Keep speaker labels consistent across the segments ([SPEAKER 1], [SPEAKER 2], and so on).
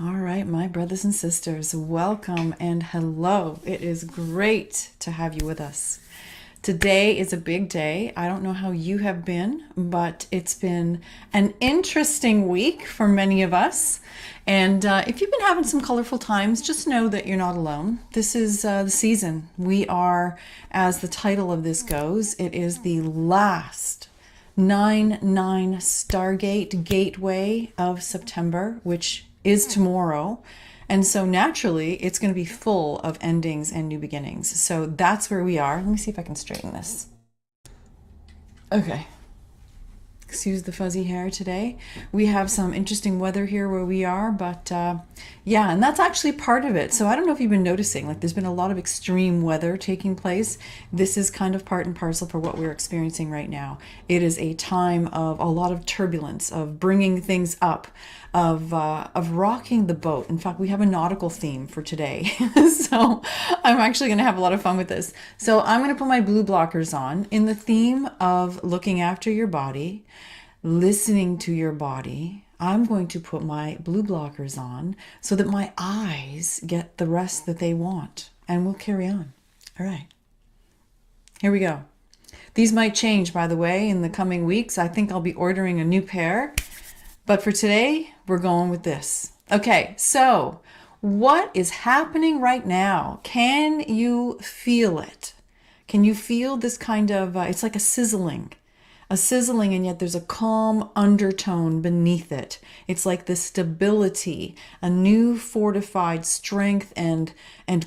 [SPEAKER 1] All right, my brothers and sisters, welcome and hello. It is great to have you with us. Today is a big day. I don't know how you have been, but it's been an interesting week for many of us. And if you've been having some colorful times, just know that you're not alone. This is the season. We are, as the title of this goes, it is the last 9-9 Stargate Gateway of September, which is tomorrow. And so naturally, it's going to be full of endings and new beginnings. So that's where we are. Let me see if I can straighten this. Okay. Excuse the fuzzy hair today. We have some interesting weather here where we are, but yeah, and that's actually part of it. So I don't know if you've been noticing, like there's been a lot of extreme weather taking place. This is kind of part and parcel for what we're experiencing right now. It is a time of a lot of turbulence, of bringing things up, of rocking the boat. In fact, we have a nautical theme for today. So I'm actually going to have a lot of fun with this. So I'm going to put my blue blockers on in the theme of looking after your body, listening to your body. I'm going to put my blue blockers on so that my eyes get the rest that they want, and we'll carry on. All right. Here we go. These might change, by the way, in the coming weeks. I think I'll be ordering a new pair. But for today, we're going with this. Okay, so what is happening right now? Can you feel it? Can you feel this kind of, it's like a sizzling, and yet there's a calm undertone beneath it. It's like this stability, a new fortified strength and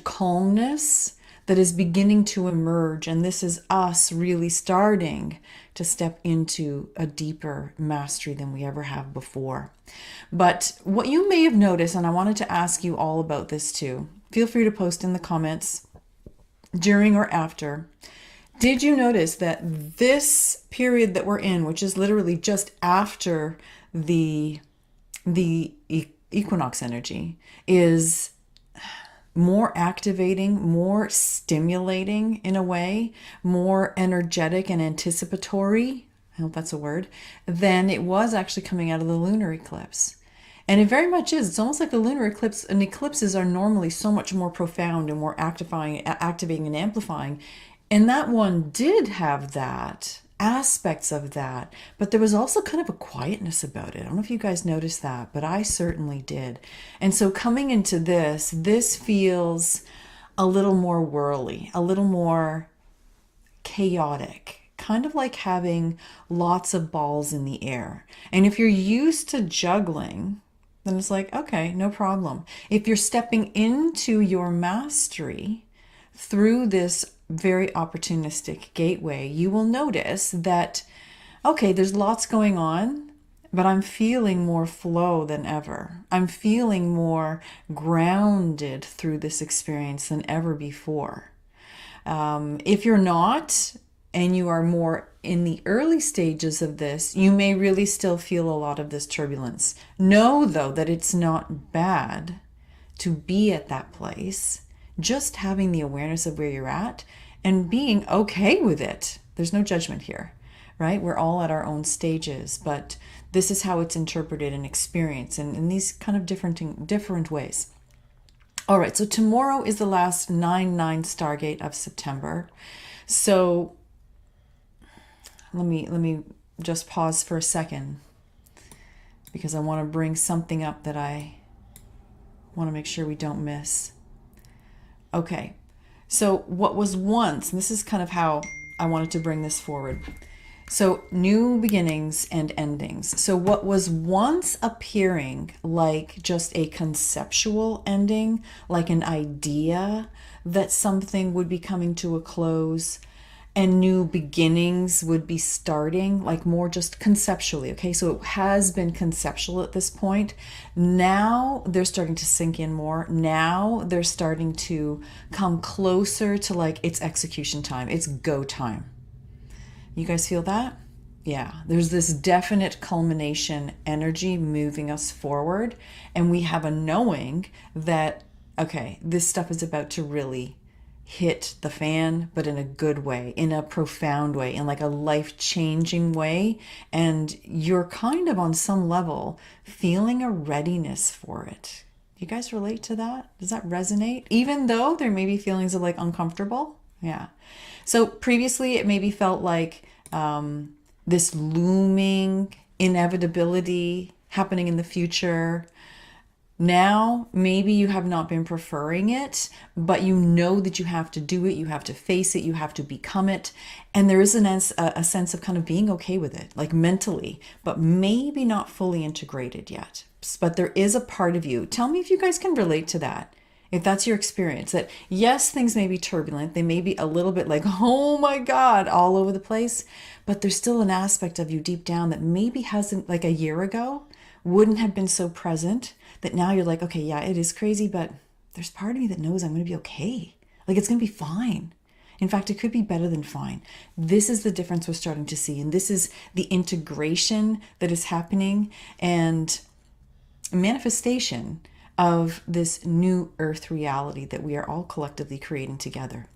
[SPEAKER 1] calmness that is beginning to emerge. And this is us really starting to step into a deeper mastery than we ever have before. But what you may have noticed, and I wanted to ask you all about this too, feel free to post in the comments during or after. Did you notice that this period that we're in, which is literally just after the equinox energy, is more activating, more stimulating in a way, more energetic and anticipatory, I hope that's a word, than it was actually coming out of the lunar eclipse. And it very much is. It's almost like the lunar eclipse, and eclipses are normally so much more profound and more activating and amplifying. And that one did have that, aspects of that, but there was also kind of a quietness about it. I don't know if you guys noticed that, but I certainly did. And so coming into this feels a little more whirly, a little more chaotic, kind of like having lots of balls in the air. And if you're used to juggling, then it's like, okay, no problem. If you're stepping into your mastery through this very opportunistic gateway, you will notice that, okay, there's lots going on, but I'm feeling more flow than ever. I'm feeling more grounded through this experience than ever before. If you're not, and you are more in the early stages of this, you may really still feel a lot of this turbulence. Know, though, that it's not bad to be at that place. Just having the awareness of where you're at and being okay with it. There's no judgment here, right? We're all at our own stages, but this is how it's interpreted and experienced in these kind of different ways. All right, so tomorrow is the last 9-9 Stargate of September. So let me just pause for a second because I want to bring something up that I want to make sure we don't miss. Okay, so what was once, and this is kind of how I wanted to bring this forward. So new beginnings and endings. So what was once appearing like just a conceptual ending, like an idea that something would be coming to a close and new beginnings would be starting, like more just conceptually. Okay, so it has been conceptual at this point. Now they're starting to sink in more. Now they're starting to come closer to like it's execution time, it's go time. You guys feel that? Yeah, there's this definite culmination energy moving us forward, and we have a knowing that, okay, this stuff is about to really hit the fan, but in a good way, in a profound way, in like a life-changing way. And you're kind of on some level feeling a readiness for it. You guys relate to that? Does that resonate? Even though there may be feelings of like uncomfortable? Yeah. So previously it maybe felt like this looming inevitability happening in the future. Now, maybe you have not been preferring it, but you know that you have to do it, you have to face it, you have to become it. And there is a sense of kind of being okay with it, like mentally, but maybe not fully integrated yet. But there is a part of you. Tell me if you guys can relate to that. If that's your experience, that yes, things may be turbulent, they may be a little bit like, oh my God, all over the place, but there's still an aspect of you deep down that maybe hasn't, like a year ago, wouldn't have been so present, that now you're like, okay, yeah, it is crazy, but there's part of me that knows I'm going to be okay. Like it's going to be fine. In fact, it could be better than fine. This is the difference we're starting to see. And this is the integration that is happening and manifestation of this new earth reality that we are all collectively creating together.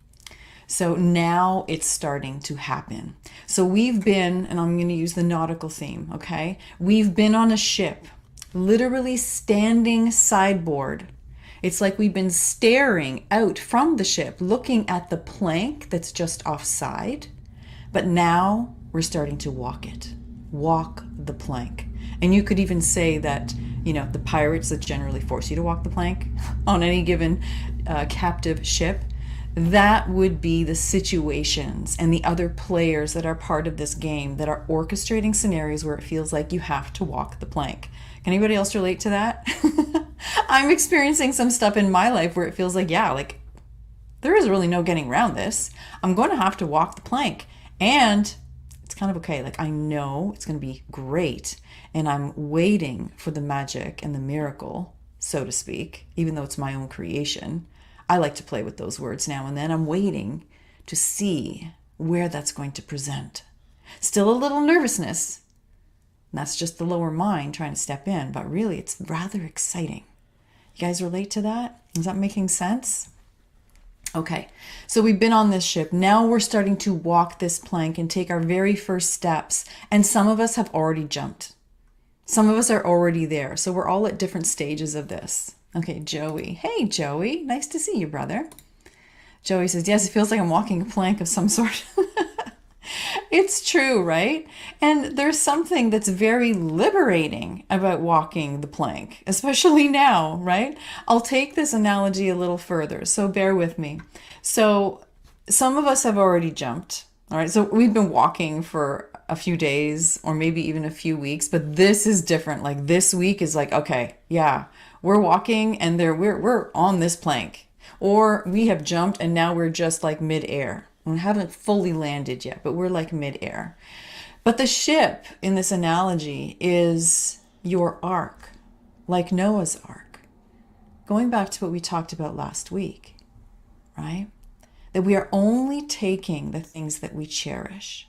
[SPEAKER 1] So now it's starting to happen. So we've been, and I'm going to use the nautical theme, okay? We've been on a ship, literally standing sideboard. It's like we've been staring out from the ship, looking at the plank that's just offside. But now we're starting to walk it, walk the plank. And you could even say that, you know, the pirates that generally force you to walk the plank on any given captive ship, that would be the situations and the other players that are part of this game that are orchestrating scenarios where it feels like you have to walk the plank. Can anybody else relate to that? I'm experiencing some stuff in my life where it feels like, yeah, like there is really no getting around this. I'm going to have to walk the plank. And it's kind of okay. Like I know it's going to be great. And I'm waiting for the magic and the miracle, so to speak, even though it's my own creation. I like to play with those words now and then. I'm waiting to see where that's going to present. Still a little nervousness. That's just the lower mind trying to step in, but really it's rather exciting. You guys relate to that? Is that making sense? Okay, so we've been on this ship. Now we're starting to walk this plank and take our very first steps. And some of us have already jumped. Some of us are already there. So we're all at different stages of this. Okay, Joey. Hey, Joey. Nice to see you, brother. Joey says, yes, it feels like I'm walking a plank of some sort. It's true, right? And there's something that's very liberating about walking the plank, especially now, right? I'll take this analogy a little further, so bear with me. So some of us have already jumped, all right? So we've been walking for a few days or maybe even a few weeks, but this is different. Like this week is like, okay, yeah, we're walking and we're on this plank. Or we have jumped and now we're just like midair. We haven't fully landed yet, but we're like midair. But the ship in this analogy is your ark, like Noah's ark. Going back to what we talked about last week, right? That we are only taking the things that we cherish,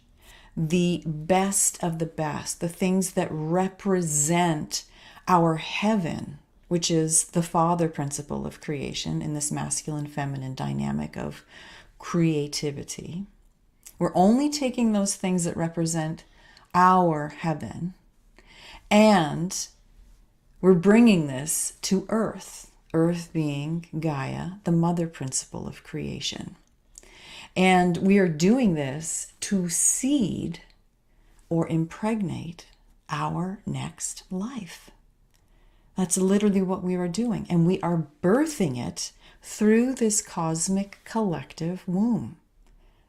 [SPEAKER 1] the best of the best, the things that represent our heaven, which is the father principle of creation in this masculine feminine dynamic of creativity. We're only taking those things that represent our heaven, and we're bringing this to earth, earth being Gaia, the mother principle of creation. And we are doing this to seed or impregnate our next life. That's literally what we are doing. And we are birthing it through this cosmic collective womb.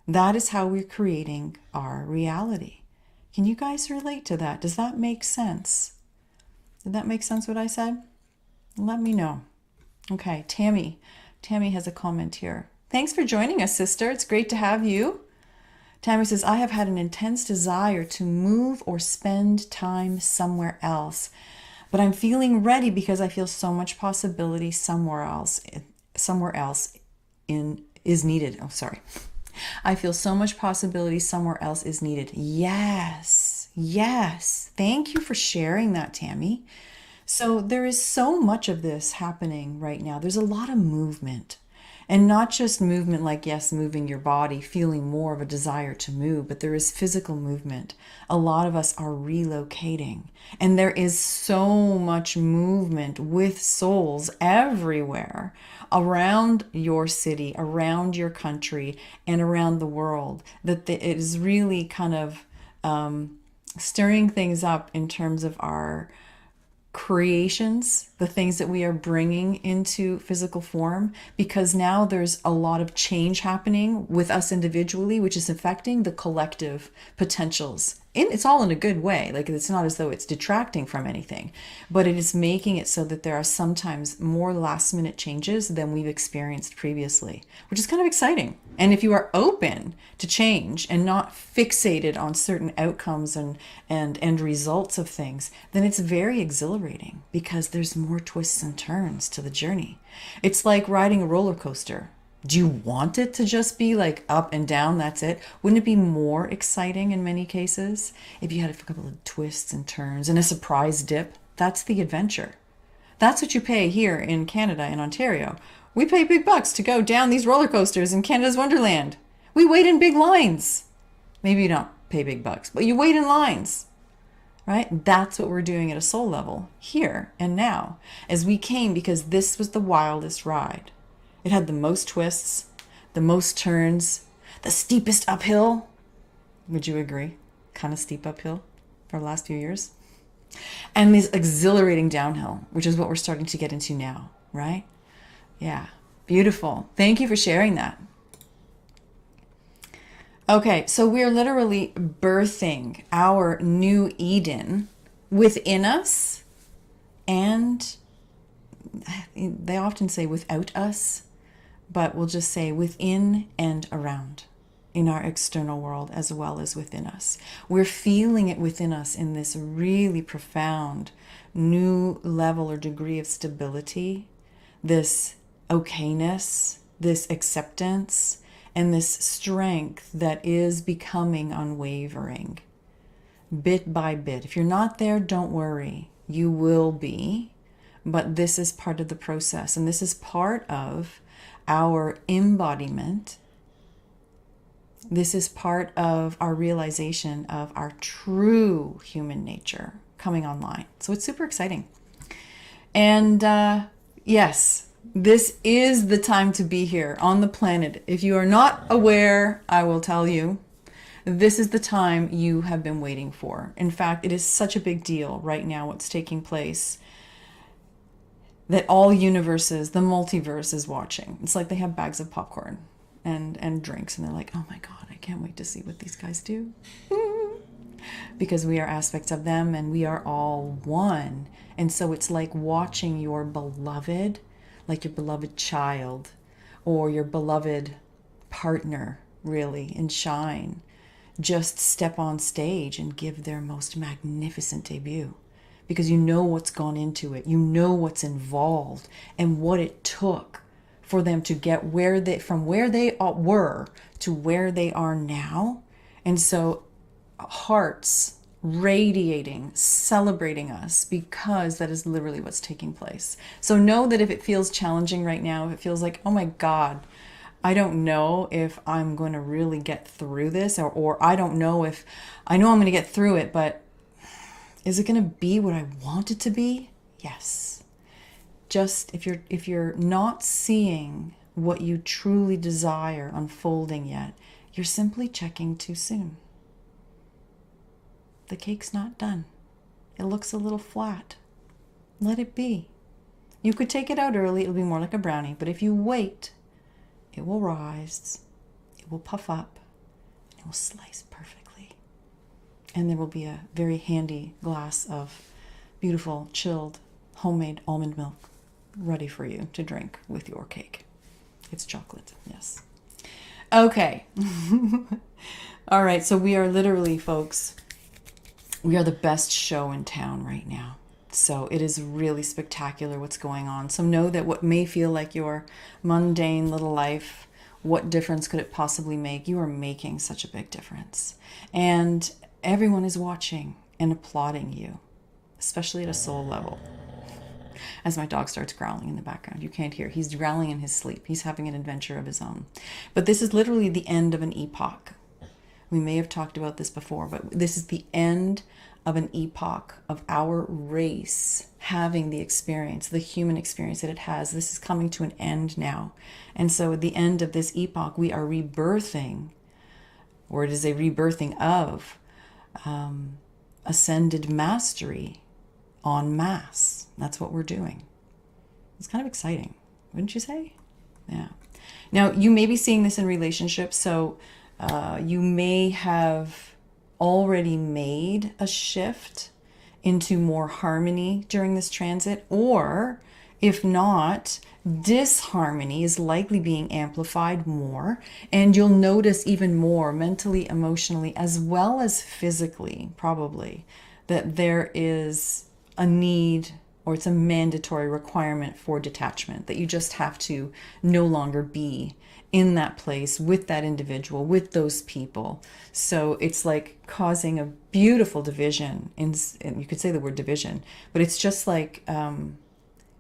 [SPEAKER 1] That is how we're creating our reality. Can you guys relate to that? Does that make sense? Did that make sense what I said? Let me know. Okay, Tammy. Tammy has a comment here. Thanks for joining us, sister. It's great to have you. Tammy says, I have had an intense desire to move or spend time somewhere else, but I'm feeling ready because I feel so much possibility somewhere else is needed. Oh, sorry. I feel so much possibility somewhere else is needed. Yes. Yes. Thank you for sharing that, Tammy. So there is so much of this happening right now. There's a lot of movement. And not just movement like, yes, moving your body, feeling more of a desire to move, but there is physical movement. A lot of us are relocating. And there is so much movement with souls everywhere around your city, around your country, and around the world that it is really kind of stirring things up in terms of our creations, the things that we are bringing into physical form, because now there's a lot of change happening with us individually, which is affecting the collective potentials. And it's all in a good way. Like, it's not as though it's detracting from anything, but it is making it so that there are sometimes more last minute changes than we've experienced previously, which is kind of exciting. And if you are open to change and not fixated on certain outcomes and end results of things, then it's very exhilarating because there's more twists and turns to the journey. It's like riding a roller coaster. Do you want it to just be like up and down, that's it? Wouldn't it be more exciting in many cases if you had a couple of twists and turns and a surprise dip? That's the adventure. That's what you pay here in Canada, in Ontario. We pay big bucks to go down these roller coasters in Canada's Wonderland. We wait in big lines. Maybe you don't pay big bucks, but you wait in lines, right? That's what we're doing at a soul level here and now, as we came because this was the wildest ride. It had the most twists, the most turns, the steepest uphill. Would you agree? Kind of steep uphill for the last few years. And this exhilarating downhill, which is what we're starting to get into now, right? Yeah, beautiful. Thank you for sharing that. Okay, so we're literally birthing our new Eden within us, and they often say without us, but we'll just say within and around, in our external world as well as within us. We're feeling it within us in this really profound new level or degree of stability, this okayness, this acceptance, and this strength that is becoming unwavering bit by bit. If you're not there, don't worry. You will be, but this is part of the process, and this is part of our embodiment. This is part of our realization of our true human nature coming online. So it's super exciting. And yes, this is the time to be here on the planet. If you are not aware, I will tell you, this is the time you have been waiting for. In fact, it is such a big deal right now what's taking place, that all universes, the multiverse is watching. It's like they have bags of popcorn and drinks, and they're like, oh my God, I can't wait to see what these guys do. Because we are aspects of them and we are all one. And so it's like watching your beloved, like your beloved child or your beloved partner, really, and shine, just step on stage and give their most magnificent debut. Because you know what's gone into it, you know what's involved, and what it took for them to get from where they were to where they are now. And so hearts radiating, celebrating us, because that is literally what's taking place. So know that if it feels challenging right now, if it feels like, oh my God, I don't know if I'm going to really get through this, or I don't know if, I know I'm going to get through it, but is it going to be what I want it to be? Yes. Just if you're not seeing what you truly desire unfolding yet, you're simply checking too soon. The cake's not done. It looks a little flat. Let it be. You could take it out early, it'll be more like a brownie, but if you wait, it will rise, it will puff up, and it will slice perfectly. And there will be a very handy glass of beautiful, chilled, homemade almond milk ready for you to drink with your cake. It's chocolate, yes. Okay. All right, so we are literally, folks, we are the best show in town right now. So it is really spectacular what's going on. So know that what may feel like your mundane little life, what difference could it possibly make? You are making such a big difference. And everyone is watching and applauding you, especially at a soul level. as my dog starts growling in the background. You can't hear. He's growling in his sleep. He's having an adventure of his own. But this is literally the end of an epoch. We may have talked about this before, but this is the end of an epoch of our race having the experience, the human experience that it has. This is coming to an end now. And so at the end of this epoch, we are rebirthing, or it is a rebirthing of ascended mastery en masse. That's what we're doing. It's kind of exciting, wouldn't you say? Yeah. Now, you may be seeing this in relationships, so you may have already made a shift into more harmony during this transit, or if not, disharmony is likely being amplified more, and you'll notice even more mentally, emotionally, as well as physically, probably, that there is a need, or it's a mandatory requirement for detachment, that you just have to no longer be in that place with that individual, with those people. So it's like causing a beautiful division, and you could say the word division, but it's just like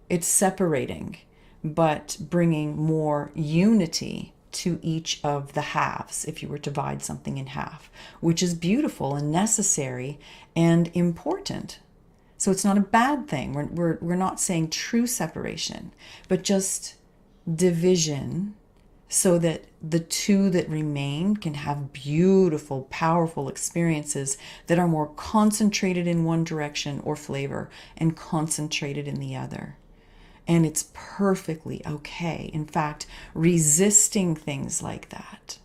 [SPEAKER 1] it's separating, but bringing more unity to each of the halves, if you were to divide something in half, which is beautiful and necessary and important. So it's not a bad thing. We're not saying true separation, but just division, so that the two that remain can have beautiful, powerful experiences that are more concentrated in one direction or flavor and concentrated in the other. And it's perfectly okay. In fact, resisting things like that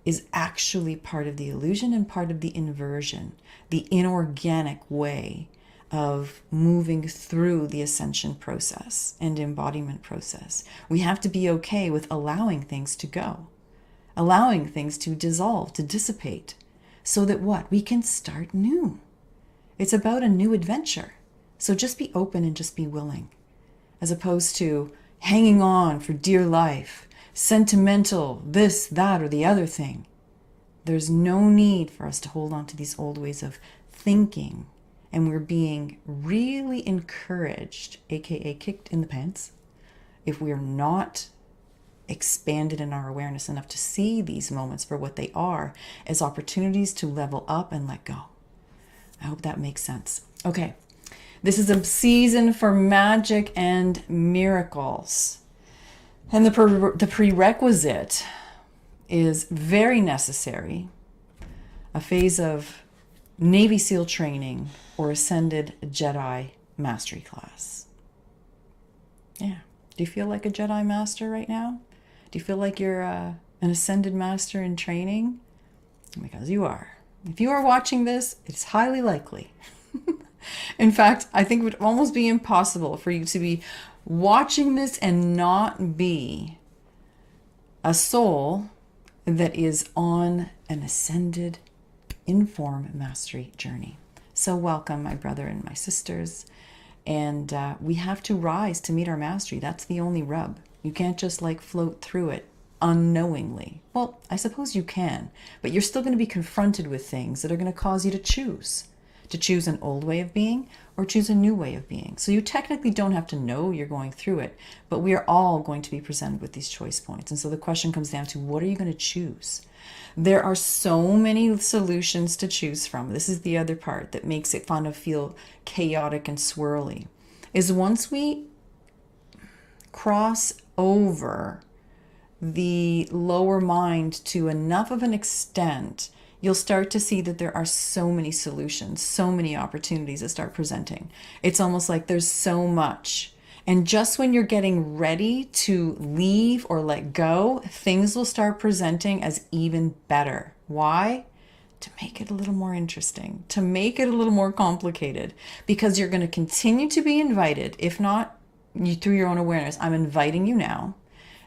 [SPEAKER 1] is actually part of the illusion and part of the inversion, the inorganic way of moving through the ascension process and embodiment process. We have to be okay with allowing things to go, allowing things to dissolve, to dissipate, so that what? We can start new. It's about a new adventure. So just be open and just be willing, as opposed to hanging on for dear life, sentimental, this, that, or the other thing. There's no need for us to hold on to these old ways of thinking. And we're being really encouraged, aka kicked in the pants, if we're not expanded in our awareness enough to see these moments for what they are, as opportunities to level up and let go. I hope that makes sense. Okay, this is a season for magic and miracles. And the prerequisite is very necessary, a phase of Navy SEAL training or Ascended Jedi Mastery class. Yeah. Do you feel like a Jedi Master right now? Do you feel like you're an Ascended Master in training? Because you are. If you are watching this, it's highly likely. In fact, I think it would almost be impossible for you to be watching this and not be a soul that is on an ascended inform mastery journey. So welcome, my brother and my sisters. And we have to rise to meet our mastery. That's the only rub. You can't just like float through it unknowingly. Well, I suppose you can, but you're still going to be confronted with things that are going to cause you to choose an old way of being or choose a new way of being. So you technically don't have to know you're going through it, but we are all going to be presented with these choice points. And so the question comes down to, what are you going to choose? There are so many solutions to choose from. This is the other part that makes it kind of feel chaotic and swirly, is once we cross over the lower mind to enough of an extent, you'll start to see that there are so many solutions, so many opportunities that start presenting. It's almost like there's so much. And just when you're getting ready to leave or let go, things will start presenting as even better. Why? To make it a little more interesting, to make it a little more complicated, because you're going to continue to be invited. If not, you through your own awareness, I'm inviting you now.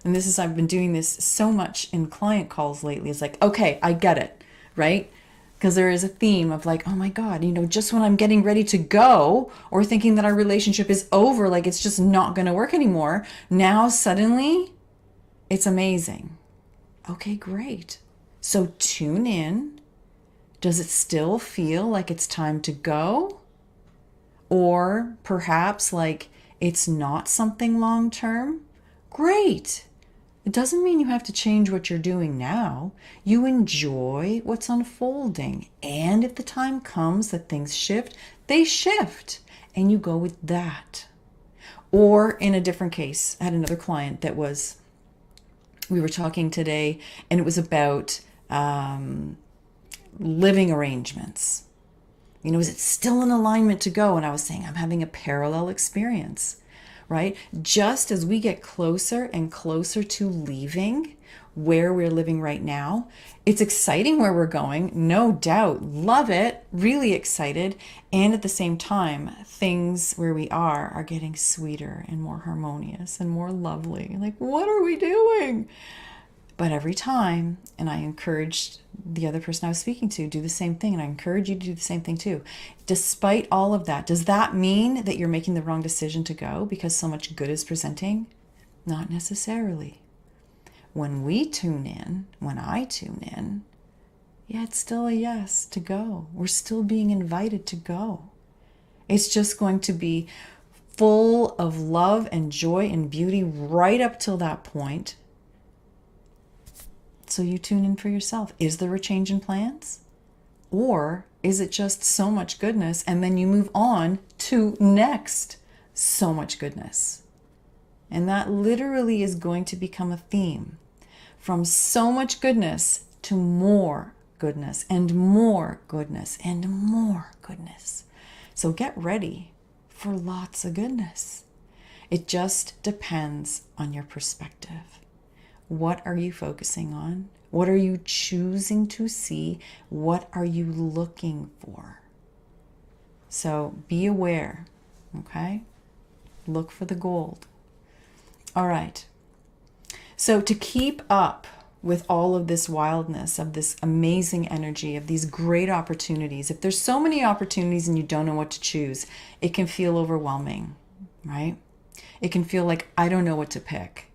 [SPEAKER 1] And this is, I've been doing this so much in client calls lately. It's like, okay, I get it, right? Because there is a theme of like, oh my God, just when I'm getting ready to go or thinking that our relationship is over, like it's just not going to work anymore, now suddenly it's amazing. Okay, great. So tune in. Does it still feel like it's time to go? Or perhaps like it's not something long term, great. It doesn't mean you have to change what you're doing now. You enjoy what's unfolding. And if the time comes that things shift, they shift. And you go with that. Or in a different case, I had another client that we were talking today, and it was about living arrangements. Is it still in alignment to go? And I was saying, I'm having a parallel experience, right? Just as we get closer and closer to leaving where we're living right now, it's exciting where we're going, no doubt. Love it, really excited. And at the same time, things where we are getting sweeter and more harmonious and more lovely. Like, what are we doing? But every time, and I encouraged the other person I was speaking to, do the same thing. And I encourage you to do the same thing too. Despite all of that, does that mean that you're making the wrong decision to go because so much good is presenting? Not necessarily. When we tune in, when I tune in, yeah, it's still a yes to go. We're still being invited to go. It's just going to be full of love and joy and beauty right up till that point. So you tune in for yourself. Is there a change in plans? Or is it just so much goodness and then you move on to next so much goodness? And that literally is going to become a theme. From so much goodness to more goodness and more goodness and more goodness. So get ready for lots of goodness. It just depends on your perspective. What are you focusing on? What are you choosing to see? What are you looking for? So be aware, okay? Look for the gold. All right. So to keep up with all of this wildness, of this amazing energy, of these great opportunities, if there's so many opportunities and you don't know what to choose, it can feel overwhelming, right? It can feel like, I don't know what to pick.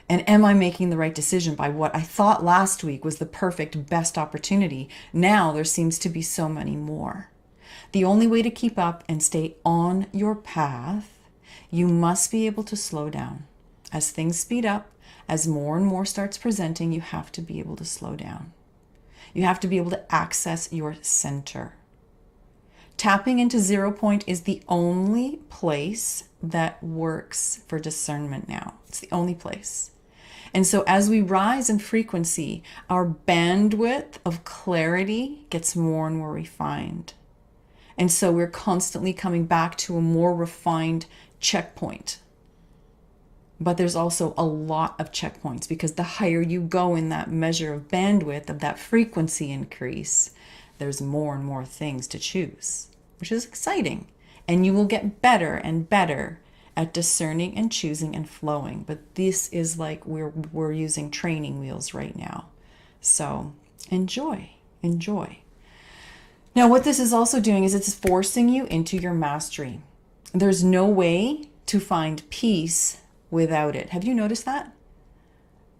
[SPEAKER 1] And am I making the right decision by what I thought last week was the perfect, best opportunity? Now there seems to be so many more. The only way to keep up and stay on your path, you must be able to slow down. As things speed up, as more and more starts presenting, you have to be able to slow down. You have to be able to access your center. Tapping into 0 point is the only place that works for discernment now. It's the only place. And so as we rise in frequency, our bandwidth of clarity gets more and more refined. And so we're constantly coming back to a more refined checkpoint. But there's also a lot of checkpoints because the higher you go in that measure of bandwidth, of that frequency increase, there's more and more things to choose, which is exciting. And you will get better and better at discerning and choosing and flowing. But this is like we're using training wheels right now. So enjoy. Now, what this is also doing is it's forcing you into your mastery. There's no way to find peace without it. Have you noticed that?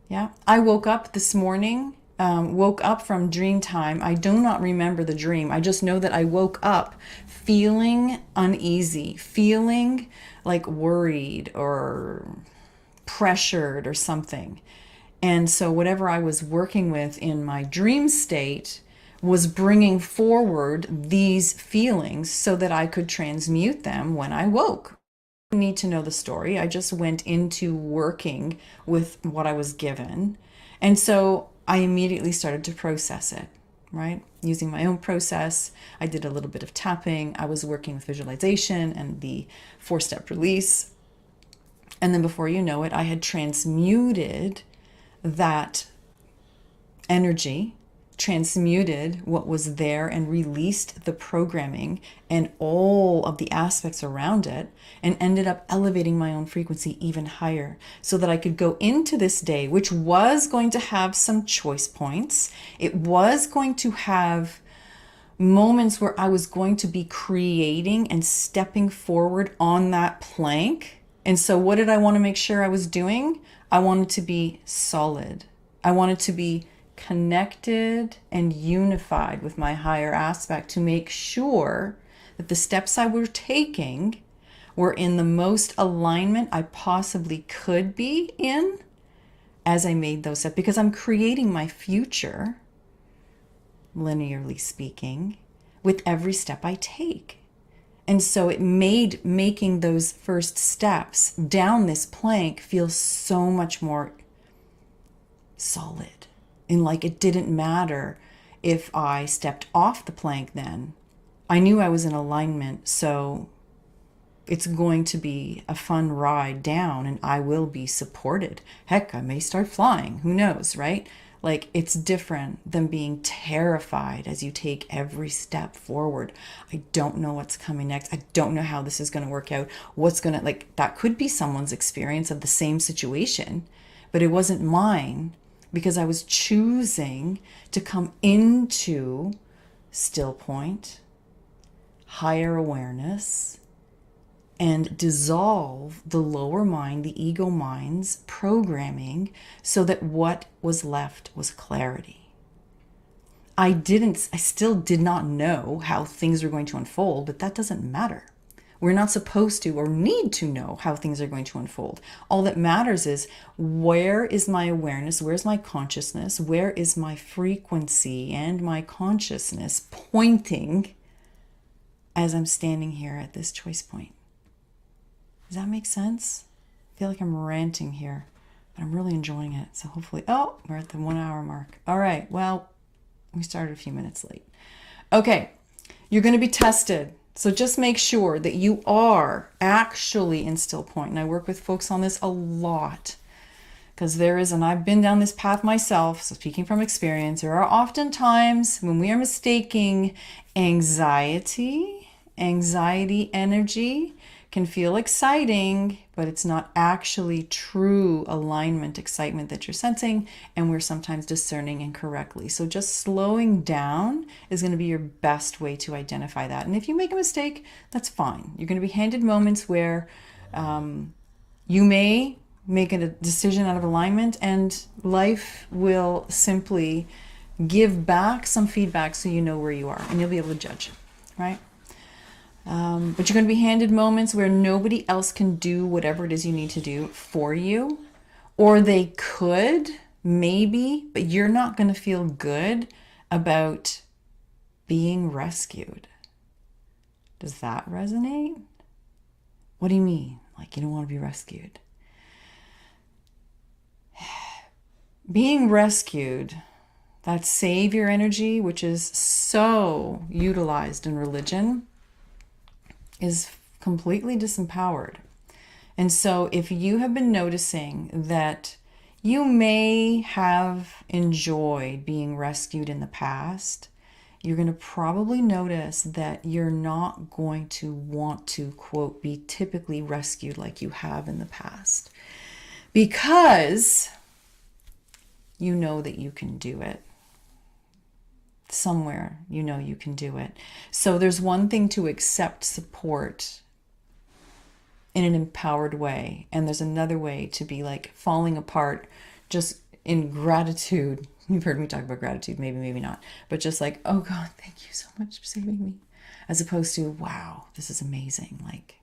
[SPEAKER 1] Yeah. I woke up this morning, woke up from dream time. I do not remember the dream. I just know that I woke up feeling uneasy, feeling like worried or pressured or something. And so whatever I was working with in my dream state was bringing forward these feelings so that I could transmute them when I woke. I didn't need to know the story. I just went into working with what I was given. And so I immediately started to process it, right? Using my own process. I did a little bit of tapping. I was working with visualization and the 4-step release. And then before you know it, I had transmuted that energy, transmuted what was there and released the programming and all of the aspects around it and ended up elevating my own frequency even higher so that I could go into this day, which was going to have some choice points. It was going to have moments where I was going to be creating and stepping forward on that plank. And so what did I want to make sure I was doing? I wanted to be solid. I wanted to be connected and unified with my higher aspect to make sure that the steps I were taking were in the most alignment I possibly could be in as I made those steps, because I'm creating my future, linearly speaking, with every step I take. And so it made making those first steps down this plank feel so much more solid. And like it didn't matter if I stepped off the plank then. I knew I was in alignment, so it's going to be a fun ride down and I will be supported. Heck, I may start flying. Who knows, right? Like, it's different than being terrified as you take every step forward. I don't know what's coming next. I don't know how this is going to work out. What's going to, like, that could be someone's experience of the same situation, but it wasn't mine because I was choosing to come into still point, higher awareness, and dissolve the lower mind, the ego mind's programming, so that what was left was clarity. I still did not know how things were going to unfold, but that doesn't matter. We're not supposed to or need to know how things are going to unfold. All that matters is, where is my awareness? Where's my consciousness? Where is my frequency and my consciousness pointing as I'm standing here at this choice point? Does that make sense? I feel like I'm ranting here, but I'm really enjoying it. So hopefully, we're at the 1 hour mark. All right, well, we started a few minutes late. Okay, you're going to be tested. So just make sure that you are actually in still point. And I work with folks on this a lot, because and I've been down this path myself, so speaking from experience, there are often times when we are mistaking anxiety energy can feel exciting, but it's not actually true alignment, excitement that you're sensing, and we're sometimes discerning incorrectly. So just slowing down is going to be your best way to identify that. And if you make a mistake, that's fine. You're going to be handed moments where you may make a decision out of alignment, and life will simply give back some feedback so you know where you are, and you'll be able to judge, right? But you're going to be handed moments where nobody else can do whatever it is you need to do for you. Or they could, maybe, but you're not going to feel good about being rescued. Does that resonate? What do you mean? Like, you don't want to be rescued? Being rescued, that savior energy, which is so utilized in religion, is completely disempowered. And so if you have been noticing that you may have enjoyed being rescued in the past, you're going to probably notice that you're not going to want to, quote, be typically rescued like you have in the past, because you know that you can do it. Somewhere you know you can do it. So there's one thing to accept support in an empowered way, and there's another way to be like falling apart just in gratitude. You've heard me talk about gratitude, maybe not, but just like, oh God, thank you so much for saving me, as opposed to, wow, this is amazing, like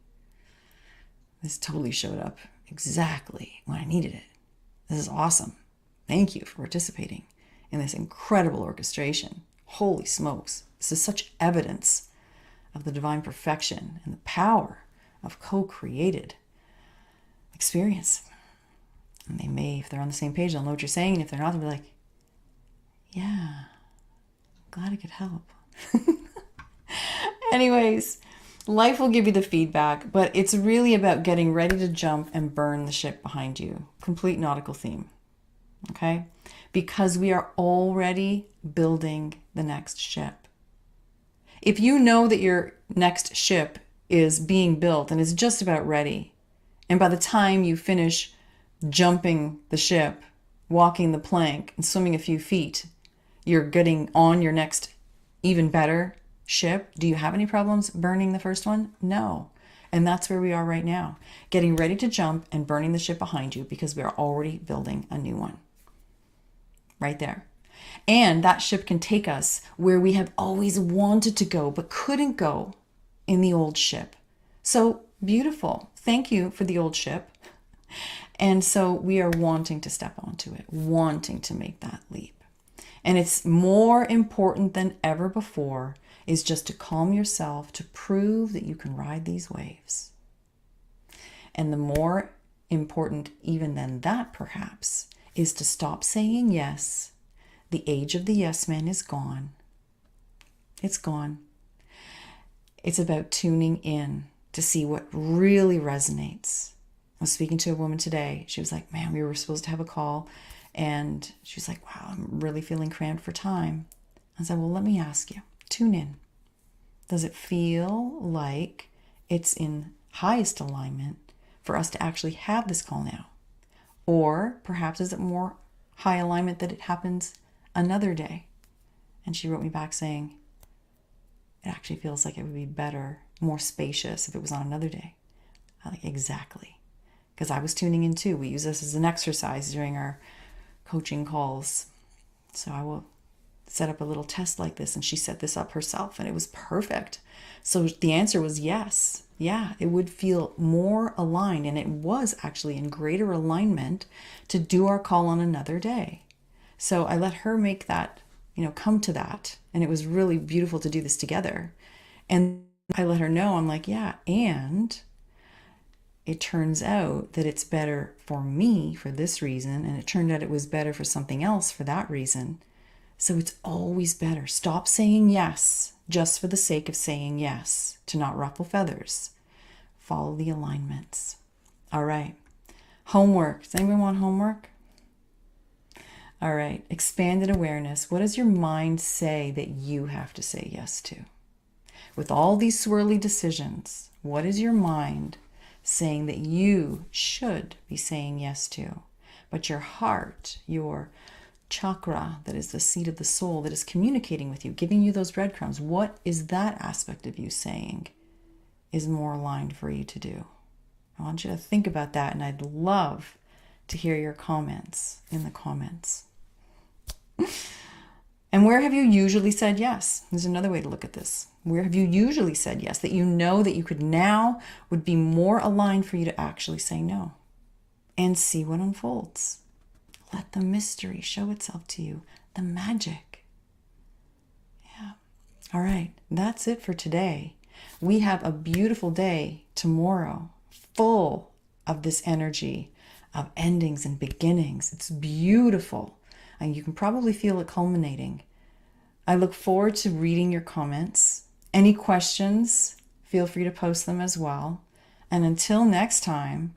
[SPEAKER 1] this totally showed up exactly when I needed it. This is awesome. Thank you for participating in this incredible orchestration. Holy smokes, this is such evidence of the divine perfection and the power of co-created experience. And they may, if they're on the same page, they'll know what you're saying. And if they're not, they'll be like, yeah, glad I could help. Anyways, life will give you the feedback, but it's really about getting ready to jump and burn the ship behind you. Complete nautical theme. Okay? Because we are already building the next ship. If you know that your next ship is being built and is just about ready, and by the time you finish jumping the ship, walking the plank, and swimming a few feet, you're getting on your next even better ship, do you have any problems burning the first one? No. And that's where we are right now, getting ready to jump and burning the ship behind you, because we are already building a new one. Right there. And that ship can take us where we have always wanted to go but couldn't go in the old ship. So Beautiful. Thank you for the old ship. And so we are wanting to step onto it, wanting to make that leap. And it's more important than ever before is just to calm yourself, to prove that you can ride these waves. And the more important even than that, perhaps, is to stop saying yes. The age of the yes man is gone. It's gone. It's about tuning in to see what really resonates. I was speaking to a woman today. She was like, man, we were supposed to have a call. And she was like, wow, I'm really feeling cramped for time. I said, well, let me ask you, tune in. Does it feel like it's in highest alignment for us to actually have this call now? Or perhaps is it more high alignment that it happens another day? And she wrote me back saying, it actually feels like it would be better, more spacious if it was on another day. I'm like, exactly. Because I was tuning in too. We use this as an exercise during our coaching calls. So I will set up a little test like this, and she set this up herself, and it was perfect. So the answer was yes. Yeah, it would feel more aligned, and it was actually in greater alignment to do our call on another day. So I let her make that, come to that, and it was really beautiful to do this together. And I let her know, I'm like, yeah, and it turns out that it's better for me for this reason, and it turned out it was better for something else for that reason. So it's always better. Stop saying yes just for the sake of saying yes, to not ruffle feathers. Follow the alignments. All right. Homework. Does anyone want homework? All right. Expanded awareness. What does your mind say that you have to say yes to? With all these swirly decisions, what is your mind saying that you should be saying yes to? But your heart, your chakra, that is the seat of the soul, that is communicating with you, giving you those breadcrumbs, what is that aspect of you saying is more aligned for you to do? I want you to think about that, and I'd love to hear your comments in the comments. And where have you usually said yes? There's another way to look at this. Where have you usually said yes that you know that you could now would be more aligned for you to actually say no? And see what unfolds. Let the mystery show itself to you. The magic. Yeah. All right. That's it for today. We have a beautiful day tomorrow, full of this energy of endings and beginnings. It's beautiful. And you can probably feel it culminating. I look forward to reading your comments. Any questions, feel free to post them as well. And until next time,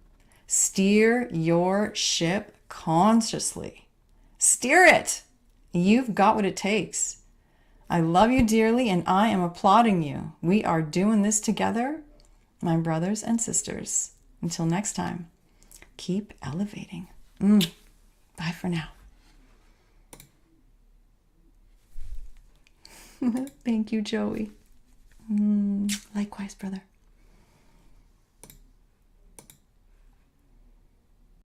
[SPEAKER 1] steer your ship consciously. Steer it. You've got what it takes. I love you dearly, and I am applauding you. We are doing this together, my brothers and sisters. Until next time, keep elevating. Bye for now. Thank you, Joey. Likewise, brother.